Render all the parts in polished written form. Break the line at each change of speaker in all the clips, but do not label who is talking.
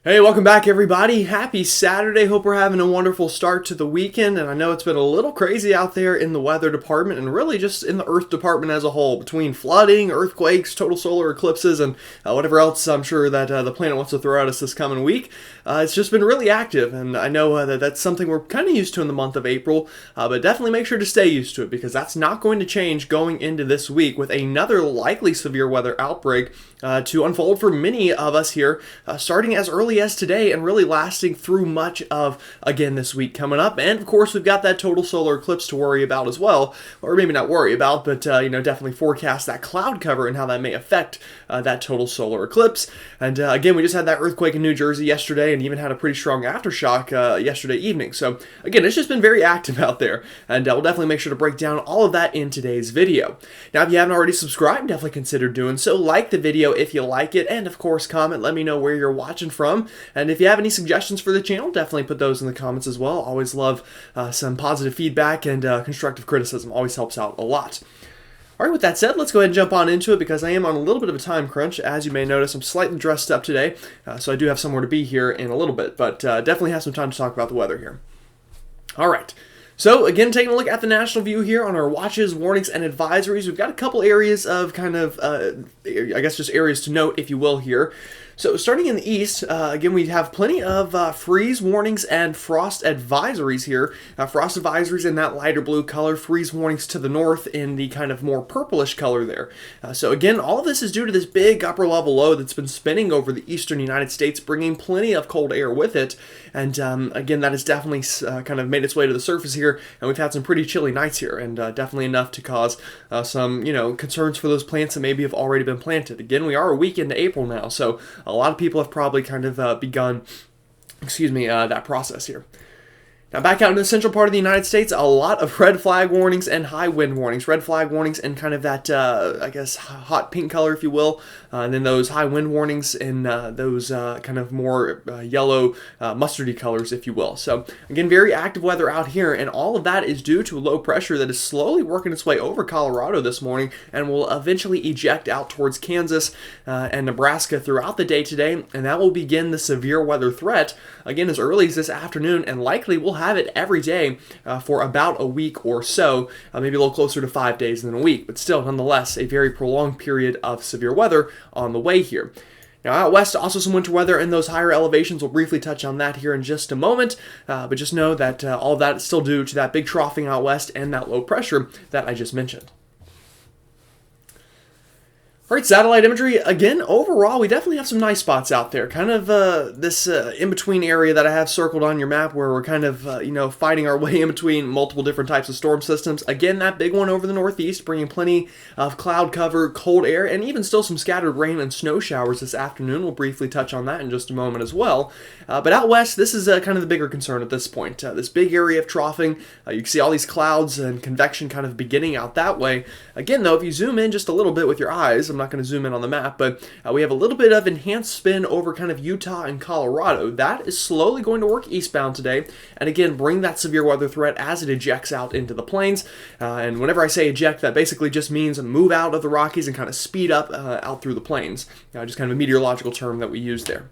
Hey, welcome back everybody. Happy Saturday. Hope we're having a wonderful start to the weekend. And I know it's been a little crazy out there in the weather department and really just in the Earth department as a whole, between flooding, earthquakes, total solar eclipses, and whatever else I'm sure that the planet wants to throw at us this coming week. It's just been really active, and I know that that's something we're kind of used to in the month of April, but definitely make sure to stay used to it because that's not going to change going into this week with another likely severe weather outbreak to unfold for many of us here, starting as early as today and really lasting through much of, again, this week coming up. And of course, we've got that total solar eclipse to worry about as well, or maybe not worry about, but definitely forecast that cloud cover and how that may affect that total solar eclipse. And again, we just had that earthquake in New Jersey yesterday and even had a pretty strong aftershock yesterday evening. So again, it's just been very active out there, and we'll definitely make sure to break down all of that in today's video. Now, if you haven't already subscribed, definitely consider doing so. Like the video if you like it, and of course comment, let me know where you're watching from. And if you have any suggestions for the channel, definitely put those in the comments as well. Always love some positive feedback, and constructive criticism always helps out a lot. All right, with that said, let's go ahead and jump on into it because I am on a little bit of a time crunch. As you may notice, I'm slightly dressed up today, so I do have somewhere to be here in a little bit, but definitely have some time to talk about the weather here. All right. So again, taking a look at the national view here on our watches, warnings, and advisories, we've got a couple areas of kind of, I guess just areas to note, if you will, here. So starting in the east, again, we have plenty of freeze warnings and frost advisories here. Frost advisories in that lighter blue color, freeze warnings to the north in the kind of more purplish color there. So again, all of this is due to this big upper level low that's been spinning over the eastern United States, bringing plenty of cold air with it. And again, that has definitely kind of made its way to the surface here, and we've had some pretty chilly nights here, and definitely enough to cause some, concerns for those plants that maybe have already been planted. Again, we are a week into April now, so a lot of people have probably kind of begun, that process here. Now back out in the central part of the United States, a lot of red flag warnings and high wind warnings. Red flag warnings in kind of that, I guess, hot pink color, if you will. And then those high wind warnings in those kind of more yellow, mustardy colors, if you will. So again, very active weather out here. And all of that is due to low pressure that is slowly working its way over Colorado this morning and will eventually eject out towards Kansas and Nebraska throughout the day today. And that will begin the severe weather threat, again, as early as this afternoon, and likely will have it every day for about a week or so, maybe a little closer to 5 days than a week, but still, nonetheless, a very prolonged period of severe weather on the way here. Now out west, also some winter weather in those higher elevations. We'll briefly touch on that here in just a moment, but just know that all of that is still due to that big troughing out west and that low pressure that I just mentioned. All right, satellite imagery, again, overall, we definitely have some nice spots out there. Kind of this in-between area that I have circled on your map where we're kind of, fighting our way in between multiple different types of storm systems. Again, that big one over the northeast, bringing plenty of cloud cover, cold air, and even still some scattered rain and snow showers this afternoon. We'll briefly touch on that in just a moment as well. But out west, this is kind of the bigger concern at this point. This big area of troughing, you can see all these clouds and convection kind of beginning out that way. Again, though, if you zoom in just a little bit with your eyes, I'm not going to zoom in on the map, but we have a little bit of enhanced spin over kind of Utah and Colorado. That is slowly going to work eastbound today, and again, bring that severe weather threat as it ejects out into the plains. And whenever I say eject, that basically just means move out of the Rockies and kind of speed up out through the plains. Just kind of a meteorological term that we use there.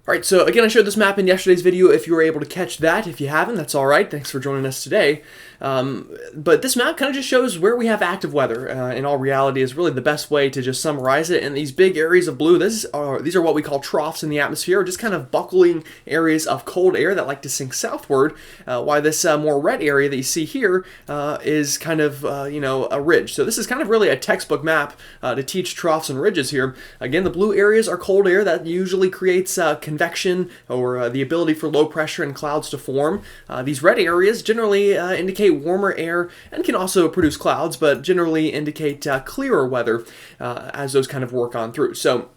All right, so again, I showed this map in yesterday's video. If you were able to catch that, if you haven't, that's all right. Are joining us today. But this map kind of just shows where we have active weather. In all reality, is really the best way to just summarize it. And these big areas of blue, these are what we call troughs in the atmosphere, just kind of buckling areas of cold air that like to sink southward. While this more red area that you see here is kind of a ridge. So this is kind of really a textbook map to teach troughs and ridges here. Again, the blue areas are cold air that usually creates convection or the ability for low pressure and clouds to form. These red areas generally indicate warmer air and can also produce clouds, but generally indicate clearer weather as those kind of work on through. So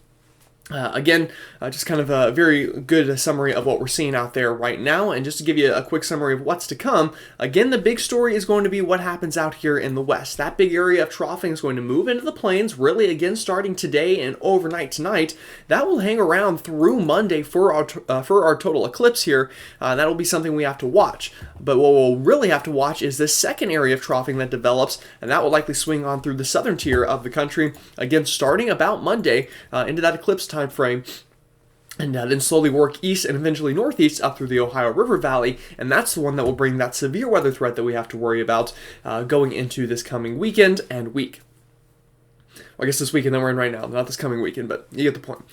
again, just kind of a very good summary of what we're seeing out there right now. And just to give you a quick summary of what's to come, again, the big story is going to be what happens out here in the west. That big area of troughing is going to move into the plains, really, again, starting today and overnight tonight. That will hang around through Monday for our total eclipse here. That'll be something we have to watch. But what we'll really have to watch is this second area of troughing that develops, and that will likely swing on through the southern tier of the country, again, starting about Monday into that eclipse time time frame, and then slowly work east and eventually northeast up through the Ohio River Valley, and that's the one that will bring that severe weather threat that we have to worry about going into this coming weekend and week. Well, I guess this weekend that we're in right now, not this coming weekend, but you get the point.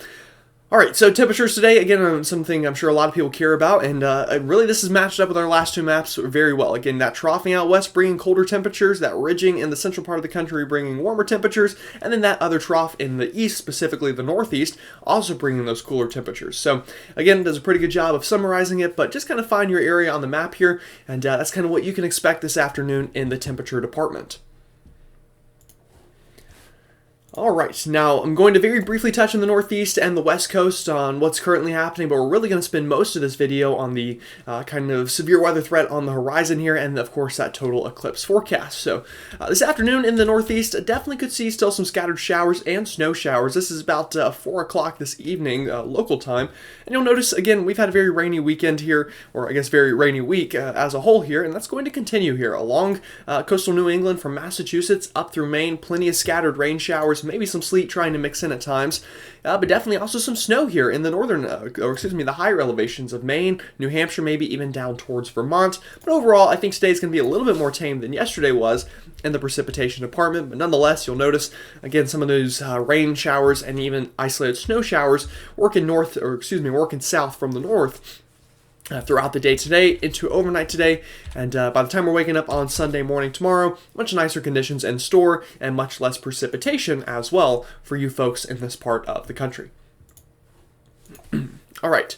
All right, so temperatures today, again, something I'm sure a lot of people care about, and really this is matched up with our last two maps very well. Again, that troughing out west bringing colder temperatures, that ridging in the central part of the country bringing warmer temperatures, and then that other trough in the east, specifically the northeast, also bringing those cooler temperatures. So again, it does a pretty good job of summarizing it, but just kind of find your area on the map here, and that's kind of what you can expect this afternoon in the temperature department. Alright, now I'm going to very briefly touch on the Northeast and the West Coast on what's currently happening, but we're really going to spend most of this video on the kind of severe weather threat on the horizon here, and of course that total eclipse forecast. So this afternoon in the Northeast, definitely could see still some scattered showers and snow showers. This is about 4 o'clock this evening, local time, and you'll notice, again, we've had a very rainy weekend here, or I guess very rainy week as a whole here, and that's going to continue here along coastal New England from Massachusetts up through Maine. Plenty of scattered rain showers, maybe some sleet trying to mix in at times, but definitely also some snow here in the the higher elevations of Maine, New Hampshire, maybe even down towards Vermont. But overall, I think today's going to be a little bit more tame than yesterday was in the precipitation department. But nonetheless, you'll notice again some of those rain showers and even isolated snow showers working south from the north. Throughout the day today, into overnight today, and by the time we're waking up on Sunday morning tomorrow, much nicer conditions in store and much less precipitation as well for you folks in this part of the country. All right.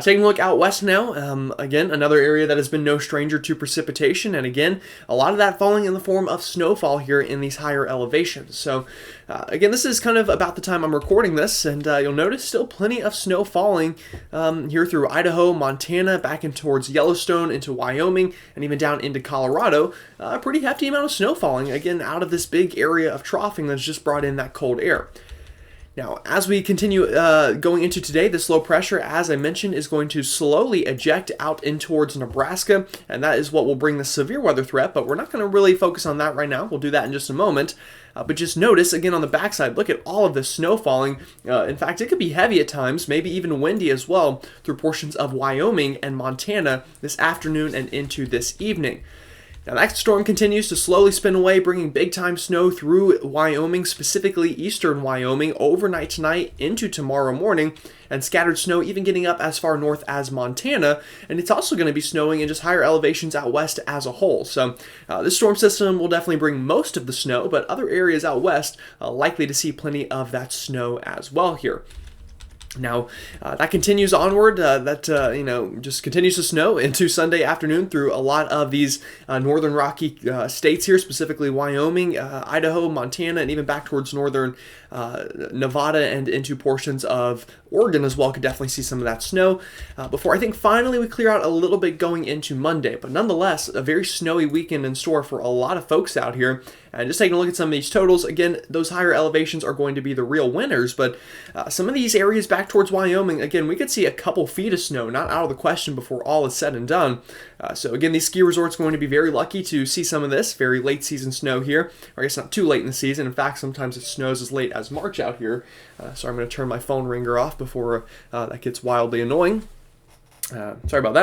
Taking a look out west now, again, another area that has been no stranger to precipitation, and again, a lot of that falling in the form of snowfall here in these higher elevations. So, again, this is kind of about the time I'm recording this, and you'll notice still plenty of snow falling here through Idaho, Montana, back in towards Yellowstone, into Wyoming, and even down into Colorado. A pretty hefty amount of snow falling, again, out of this big area of troughing that's just brought in that cold air. Now, as we continue going into today, this low pressure, as I mentioned, is going to slowly eject out in towards Nebraska, and that is what will bring the severe weather threat, but we're not going to really focus on that right now. We'll do that in just a moment. But just notice, again, on the backside, look at all of this snow falling. In fact, it could be heavy at times, maybe even windy as well, through portions of Wyoming and Montana this afternoon and into this evening. Now that storm continues to slowly spin away, bringing big-time snow through Wyoming, specifically eastern Wyoming, overnight tonight into tomorrow morning, and scattered snow even getting up as far north as Montana, and it's also going to be snowing in just higher elevations out west as a whole. So this storm system will definitely bring most of the snow, but other areas out west likely to see plenty of that snow as well here. Now, that continues onward, just continues to snow into Sunday afternoon through a lot of these northern Rocky states here, specifically Wyoming, Idaho, Montana, and even back towards northern Nevada and into portions of Oregon as well. Could definitely see some of that snow before I think finally we clear out a little bit going into Monday. But nonetheless, a very snowy weekend in store for a lot of folks out here. And just taking a look at some of these totals, again, those higher elevations are going to be the real winners, but some of these areas back towards Wyoming, again, we could see a couple feet of snow, not out of the question before all is said and done. So again, these ski resorts are going to be very lucky to see some of this very late season snow here, or I guess not too late in the season. In fact, sometimes it snows as late as March out here. So I'm going to turn my phone ringer off before that gets wildly annoying. Sorry about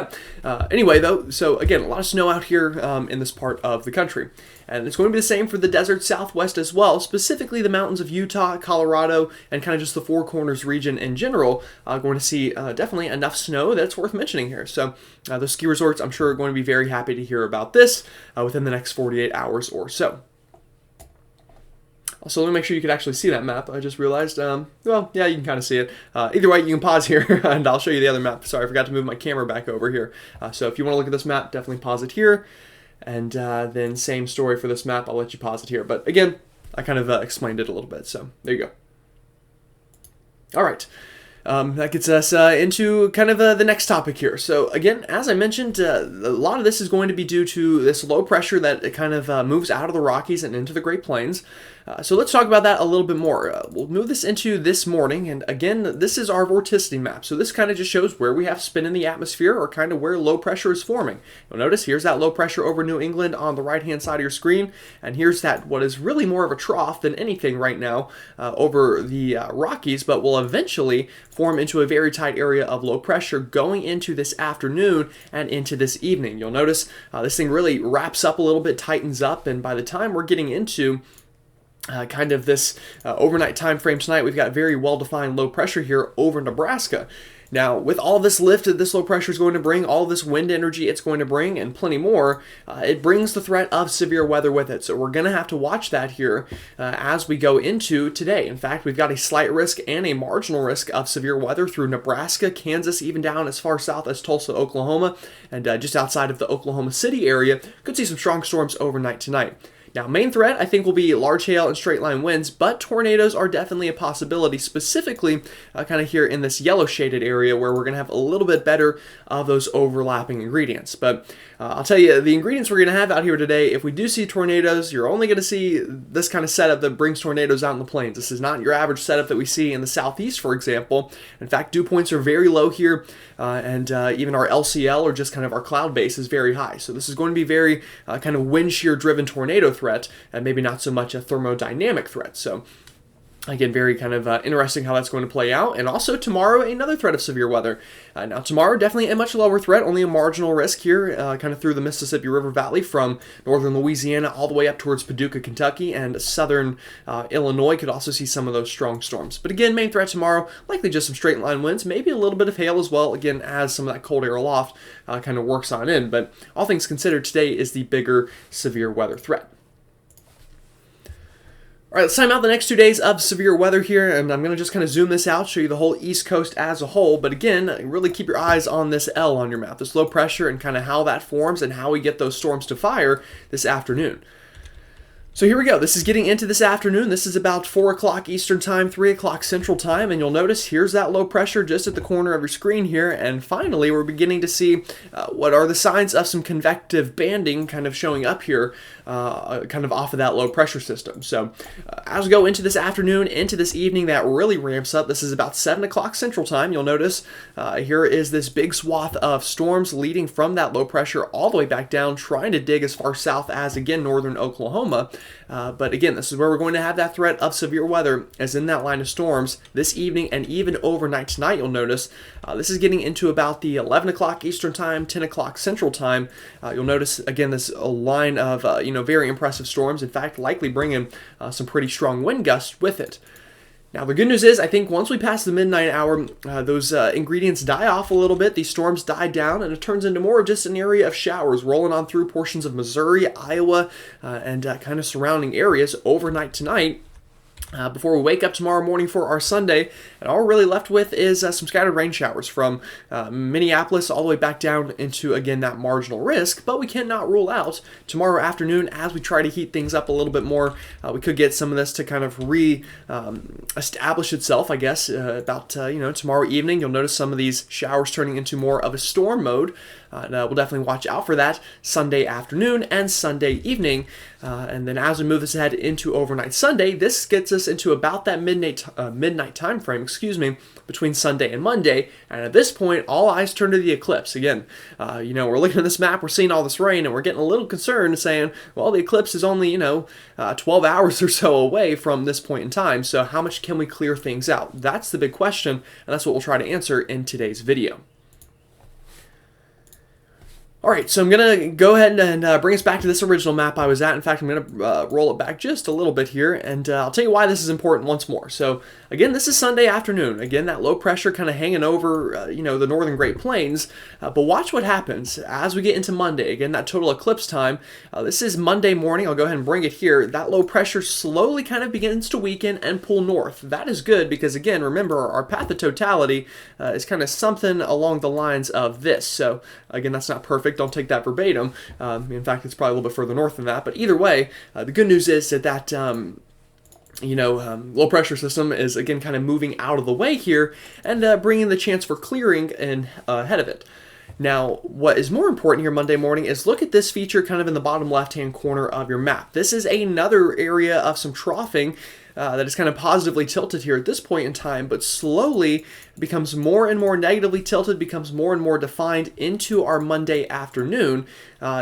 that. Anyway, though, so again, a lot of snow out here in this part of the country. And it's going to be the same for the desert southwest as well, specifically the mountains of Utah, Colorado, and kind of just the Four Corners region in general. Going to see definitely enough snow that's worth mentioning here. So those ski resorts, I'm sure, are going to be very happy to hear about this within the next 48 hours or so. Also, let me make sure you can actually see that map. I just realized, well, yeah, you can kind of see it. Either way, you can pause here, and I'll show you the other map. Sorry, I forgot to move my camera back over here. So if you want to look at this map, definitely pause it here. And then same story for this map. I'll let you pause it here. But again, I kind of explained it a little bit. So there you go. All right. That gets us into kind of the next topic here. So again, as I mentioned, a lot of this is going to be due to this low pressure that kind of moves out of the Rockies and into the Great Plains. So let's talk about that a little bit more. We'll move this into this morning, and again, this is our vorticity map. So this kind of just shows where we have spin in the atmosphere, or kind of where low pressure is forming. You'll notice here's that low pressure over New England on the right-hand side of your screen, and here's that what is really more of a trough than anything right now over the Rockies, but will eventually form into a very tight area of low pressure going into this afternoon and into this evening. You'll notice this thing really wraps up a little bit, tightens up, and by the time we're getting into kind of this overnight time frame tonight, we've got very well-defined low pressure here over Nebraska. Now, with all this lift that this low pressure is going to bring, all this wind energy it's going to bring, and plenty more, it brings the threat of severe weather with it. So we're going to have to watch that here as we go into today. In fact, we've got a slight risk and a marginal risk of severe weather through Nebraska, Kansas, even down as far south as Tulsa, Oklahoma, and just outside of the Oklahoma City area. Could see some strong storms overnight tonight. Now, main threat, I think, will be large hail and straight line winds, but tornadoes are definitely a possibility, specifically kind of here in this yellow shaded area where we're going to have a little bit better of those overlapping ingredients. But I'll tell you, the ingredients we're going to have out here today, if we do see tornadoes, you're only going to see this kind of setup that brings tornadoes out in the plains. This is not your average setup that we see in the southeast, for example. In fact, dew points are very low here, and even our LCL, or just kind of our cloud base, is very high. So this is going to be very kind of wind shear driven tornado threat, and maybe not so much a thermodynamic threat. So again, very kind of interesting how that's going to play out. And also tomorrow, another threat of severe weather. Now tomorrow, definitely a much lower threat, only a marginal risk here, kind of through the Mississippi River Valley from northern Louisiana all the way up towards Paducah, Kentucky, and southern Illinois could also see some of those strong storms. But again, main threat tomorrow, likely just some straight line winds, maybe a little bit of hail as well, again, as some of that cold air aloft kind of works on in. But all things considered, today is the bigger severe weather threat. All right, let's time out the next 2 days of severe weather here, and I'm going to just kind of zoom this out, show you the whole East Coast as a whole. But again, really keep your eyes on this L on your map, this low pressure, and kind of how that forms and how we get those storms to fire this afternoon. So here we go. This is getting into this afternoon. This is about 4 o'clock Eastern Time, 3 o'clock Central Time, and you'll notice here's that low pressure just at the corner of your screen here, and finally we're beginning to see what are the signs of some convective banding kind of showing up here, kind of off of that low pressure system. So as we go into this afternoon, into this evening, that really ramps up. This is about 7 o'clock Central Time. You'll notice here is this big swath of storms leading from that low pressure all the way back down, trying to dig as far south as, again, northern Oklahoma. But again, this is where we're going to have that threat of severe weather, as in that line of storms this evening and even overnight tonight. You'll notice this is getting into about the 11 o'clock Eastern Time, 10 o'clock Central Time. You'll notice, again, this line of very impressive storms. In fact, likely bringing some pretty strong wind gusts with it. Now, the good news is, I think once we pass the midnight hour, those ingredients die off a little bit, these storms die down, and it turns into more of just an area of showers rolling on through portions of Missouri, Iowa, and kind of surrounding areas overnight tonight. Before we wake up tomorrow morning for our Sunday, and all we're really left with is some scattered rain showers from Minneapolis all the way back down into, again, that marginal risk. But we cannot rule out tomorrow afternoon, as we try to heat things up a little bit more, we could get some of this to kind of establish itself, I guess, about tomorrow evening. You'll notice some of these showers turning into more of a storm mode. And we'll definitely watch out for that Sunday afternoon and Sunday evening. And then as we move this ahead into overnight Sunday, this gets us into about that midnight time frame, between Sunday and Monday. And at this point, all eyes turn to the eclipse. Again, we're looking at this map, we're seeing all this rain, and we're getting a little concerned, saying, well, the eclipse is only 12 hours or so away from this point in time. So how much can we clear things out? That's the big question, and that's what we'll try to answer in today's video. All right, so I'm going to go ahead and bring us back to this original map I was at. In fact, I'm going to roll it back just a little bit here, and I'll tell you why this is important once more. So, again, this is Sunday afternoon. Again, that low pressure kind of hanging over, the northern Great Plains. But watch what happens as we get into Monday. Again, that total eclipse time. This is Monday morning. I'll go ahead and bring it here. That low pressure slowly kind of begins to weaken and pull north. That is good because, again, remember, our path of totality is kind of something along the lines of this. So, again, that's not perfect. Don't take that verbatim. In fact, it's probably a little bit further north than that. But either way, the good news is that low pressure system is, again, kind of moving out of the way here and bringing the chance for clearing in ahead of it. Now, what is more important here Monday morning is look at this feature kind of in the bottom left-hand corner of your map. This is another area of some troughing that is kind of positively tilted here at this point in time, but slowly becomes more and more negatively tilted, becomes more and more defined into our Monday afternoon,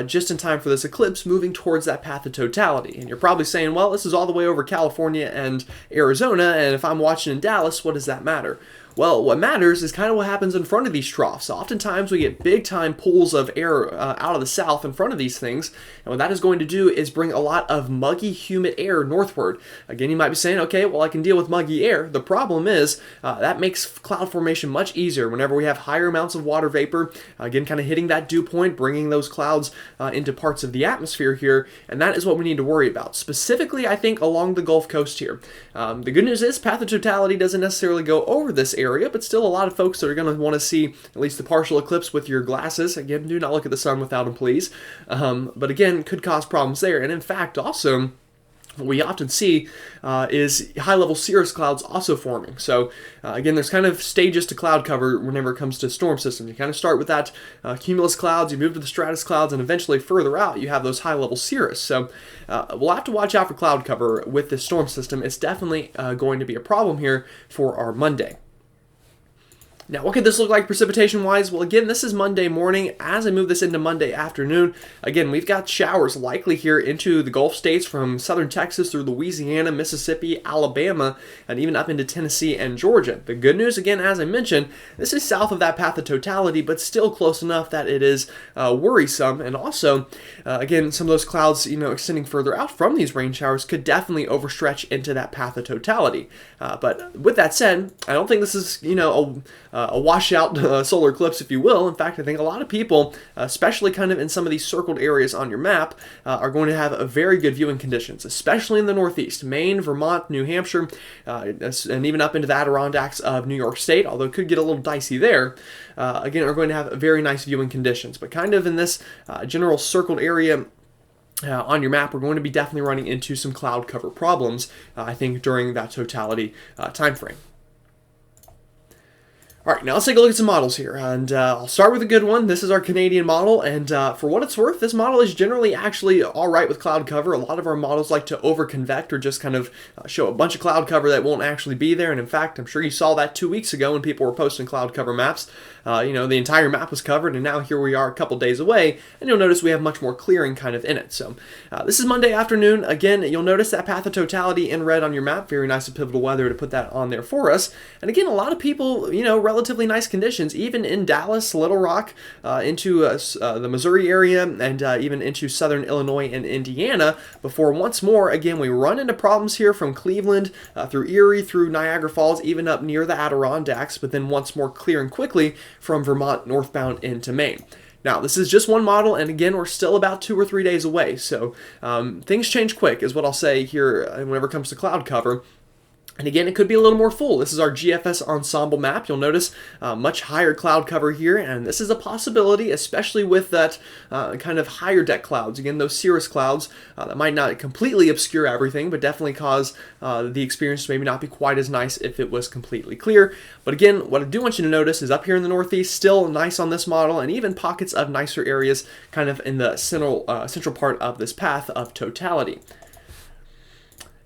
just in time for this eclipse moving towards that path of totality. And you're probably saying, well, this is all the way over California and Arizona, and if I'm watching in Dallas, what does that matter? Well, what matters is kind of what happens in front of these troughs. Oftentimes we get big time pools of air out of the south in front of these things, and what that is going to do is bring a lot of muggy, humid air northward. Again, you might be saying, okay, well, I can deal with muggy air. The problem is that makes cloud formation much easier whenever we have higher amounts of water vapor, again, kind of hitting that dew point, bringing those clouds into parts of the atmosphere here, and that is what we need to worry about. Specifically, I think, along the Gulf Coast here. The good news is path of totality doesn't necessarily go over this area, but still a lot of folks that are going to want to see at least the partial eclipse with your glasses. Again, do not look at the sun without them, please. But again, could cause problems there. And in fact, also, what we often see is high-level cirrus clouds also forming. So again, there's kind of stages to cloud cover whenever it comes to storm systems. You kind of start with that cumulus clouds, you move to the stratus clouds, and eventually further out you have those high-level cirrus. So we'll have to watch out for cloud cover with this storm system. It's definitely going to be a problem here for our Monday. Now, what could this look like precipitation-wise? Well, again, this is Monday morning. As I move this into Monday afternoon, again, we've got showers likely here into the Gulf states from southern Texas through Louisiana, Mississippi, Alabama, and even up into Tennessee and Georgia. The good news, again, as I mentioned, this is south of that path of totality, but still close enough that it is worrisome. And also, again, some of those clouds, extending further out from these rain showers could definitely overstretch into that path of totality. But with that said, I don't think this is, a washout solar eclipse, if you will. In fact, I think a lot of people, especially kind of in some of these circled areas on your map, are going to have a very good viewing conditions, especially in the Northeast, Maine, Vermont, New Hampshire, and even up into the Adirondacks of New York State, although it could get a little dicey there. Again, are going to have very nice viewing conditions. But kind of in this general circled area on your map, we're going to be definitely running into some cloud cover problems, I think, during that totality time frame. All right, now let's take a look at some models here, and I'll start with a good one. This is our Canadian model, and for what it's worth, this model is generally actually all right with cloud cover. A lot of our models like to over-convect or just kind of show a bunch of cloud cover that won't actually be there, and in fact, I'm sure you saw that 2 weeks ago when people were posting cloud cover maps. The entire map was covered, and now here we are a couple days away, and you'll notice we have much more clearing kind of in it. So this is Monday afternoon. Again, you'll notice that path of totality in red on your map. Very nice of Pivotal Weather to put that on there for us. And again, a lot of people, relatively nice conditions, even in Dallas, Little Rock, into the Missouri area, and even into southern Illinois and Indiana, before once more, again, we run into problems here from Cleveland through Erie, through Niagara Falls, even up near the Adirondacks, but then once more clearing quickly from Vermont northbound into Maine. Now, this is just one model, and again, we're still about 2 or 3 days away, so things change quick, is what I'll say here whenever it comes to cloud cover. And again, it could be a little more full. This is our GFS ensemble map. You'll notice much higher cloud cover here, and this is a possibility, especially with that kind of higher deck clouds. Again, those cirrus clouds that might not completely obscure everything, but definitely cause the experience to maybe not be quite as nice if it was completely clear. But again, what I do want you to notice is up here in the Northeast, still nice on this model, and even pockets of nicer areas kind of in the central part of this path of totality.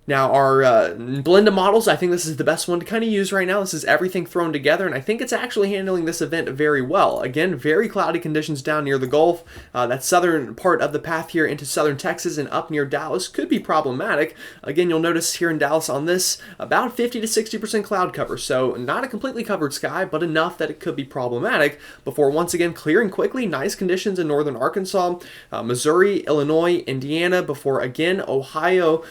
Now, our blend of models, I think this is the best one to kind of use right now. This is everything thrown together, and I think it's actually handling this event very well. Again, very cloudy conditions down near the Gulf. That southern part of the path here into southern Texas and up near Dallas could be problematic. Again, you'll notice here in Dallas on this, about 50 to 60% cloud cover, so not a completely covered sky, but enough that it could be problematic before once again clearing quickly. Nice conditions in northern Arkansas, Missouri, Illinois, Indiana, before again Ohio,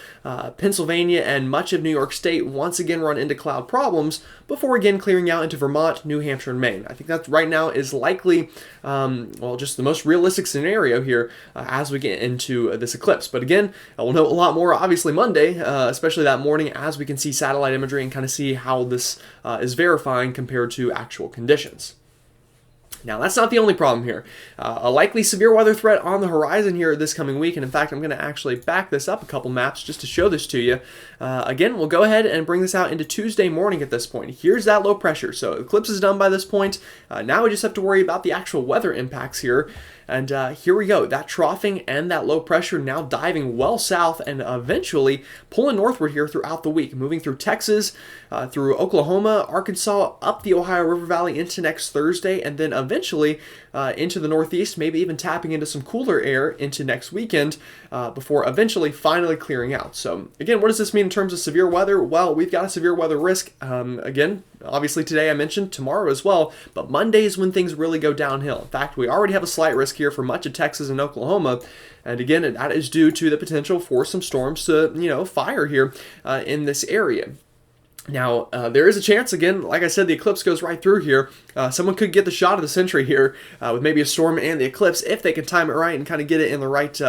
Pennsylvania, and much of New York State once again run into cloud problems before again clearing out into Vermont, New Hampshire, and Maine. I think that right now is likely, just the most realistic scenario here as we get into this eclipse. But again, we'll know a lot more obviously Monday, especially that morning as we can see satellite imagery and kind of see how this is verifying compared to actual conditions. Now, that's not the only problem here. A likely severe weather threat on the horizon here this coming week, and in fact, I'm going to actually back this up a couple maps just to show this to you. Again, we'll go ahead and bring this out into Tuesday morning at this point. Here's that low pressure. So Eclipse is done by this point. Now we just have to worry about the actual weather impacts here. And here we go, that troughing and that low pressure now diving well south and eventually pulling northward here throughout the week, moving through Texas, through Oklahoma, Arkansas, up the Ohio River Valley into next Thursday, and then eventually into the northeast, maybe even tapping into some cooler air into next weekend before eventually finally clearing out. So again, what does this mean in terms of severe weather? Well, we've got a severe weather risk. Again, obviously today I mentioned, tomorrow as well, but Monday is when things really go downhill. In fact, we already have a slight risk here for much of Texas and Oklahoma, and again, that is due to the potential for some storms to, fire here in this area. Now, there is a chance, again, like I said, the eclipse goes right through here. Someone could get the shot of the century here with maybe a storm and the eclipse if they can time it right and kind of get it in the right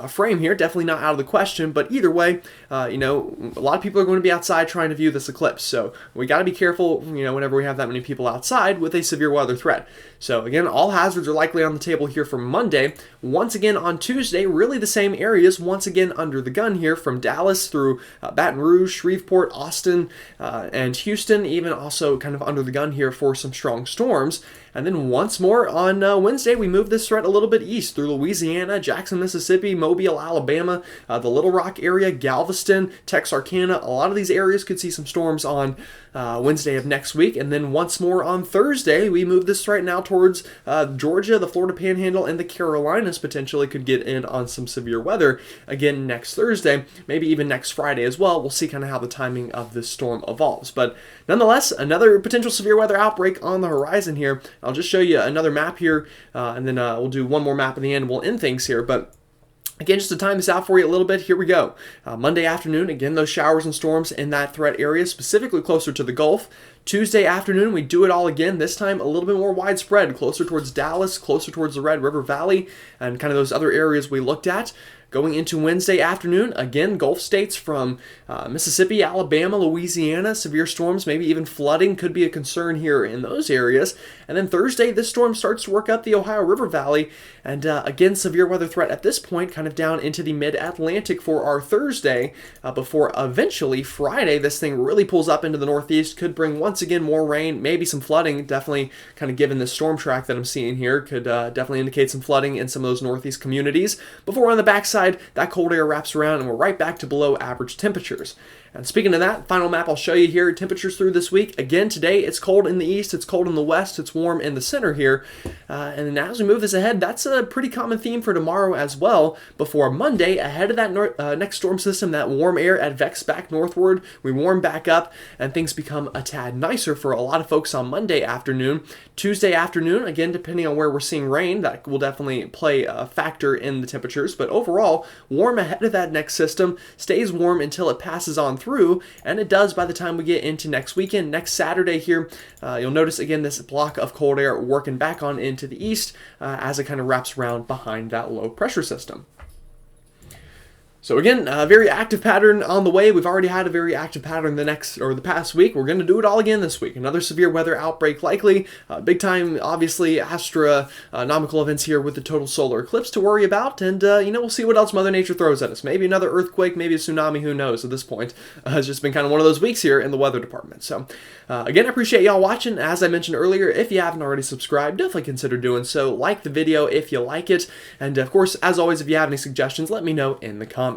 frame here. Definitely not out of the question, but either way, a lot of people are going to be outside trying to view this eclipse. So we got to be careful, whenever we have that many people outside with a severe weather threat. So again, all hazards are likely on the table here for Monday. Once again on Tuesday, really the same areas, once again under the gun here from Dallas through Baton Rouge, Shreveport, Austin, and Houston, even also kind of under the gun here for some strong storms. And then once more on Wednesday, we move this threat a little bit east through Louisiana, Jackson, Mississippi, Mobile, Alabama, the Little Rock area, Galveston, Texarkana. A lot of these areas could see some storms on Wednesday of next week. And then once more on Thursday, we move this threat now towards Georgia, the Florida Panhandle, and the Carolinas potentially could get in on some severe weather again next Thursday, maybe even next Friday as well. We'll see kind of how the timing of this storm evolves. But nonetheless, another potential severe weather outbreak on the horizon here. I'll just show you another map here, and then we'll do one more map at the end. We'll end things here, but again, just to time this out for you a little bit, here we go. Monday afternoon, again, those showers and storms in that threat area, specifically closer to the Gulf. Tuesday afternoon, we do it all again, this time a little bit more widespread, closer towards Dallas, closer towards the Red River Valley, and kind of those other areas we looked at. Going into Wednesday afternoon, again, Gulf states from Mississippi, Alabama, Louisiana, severe storms, maybe even flooding could be a concern here in those areas. And then Thursday, this storm starts to work up the Ohio River Valley, and again, severe weather threat at this point, kind of down into the mid-Atlantic for our Thursday, before eventually Friday, this thing really pulls up into the northeast, could bring once again more rain, maybe some flooding, definitely kind of given the storm track that I'm seeing here, could definitely indicate some flooding in some of those northeast communities. Before on the backside, that cold air wraps around and we're right back to below average temperatures. And speaking of that, final map I'll show you here, temperatures through this week. Again, today it's cold in the east, it's cold in the west, it's warm in the center here. And then as we move this ahead, that's a pretty common theme for tomorrow as well. Before Monday, ahead of that next storm system, that warm air advects back northward, we warm back up, and things become a tad nicer for a lot of folks on Monday afternoon. Tuesday afternoon, again, depending on where we're seeing rain, that will definitely play a factor in the temperatures. But overall, warm ahead of that next system, stays warm until it passes on through, and it does by the time we get into next weekend. Next Saturday here, you'll notice again this block of cold air working back on into the east as it kind of wraps around behind that low pressure system. So again, a very active pattern on the way. We've already had a very active pattern the past week. We're going to do it all again this week. Another severe weather outbreak likely. Big time, obviously, astronomical events here with the total solar eclipse to worry about. And, we'll see what else Mother Nature throws at us. Maybe another earthquake, maybe a tsunami, who knows at this point. It's just been kind of one of those weeks here in the weather department. So, again, I appreciate y'all watching. As I mentioned earlier, if you haven't already subscribed, definitely consider doing so. Like the video if you like it. And, of course, as always, if you have any suggestions, let me know in the comments.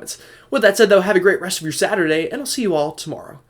With that said, though, have a great rest of your Saturday, and I'll see you all tomorrow.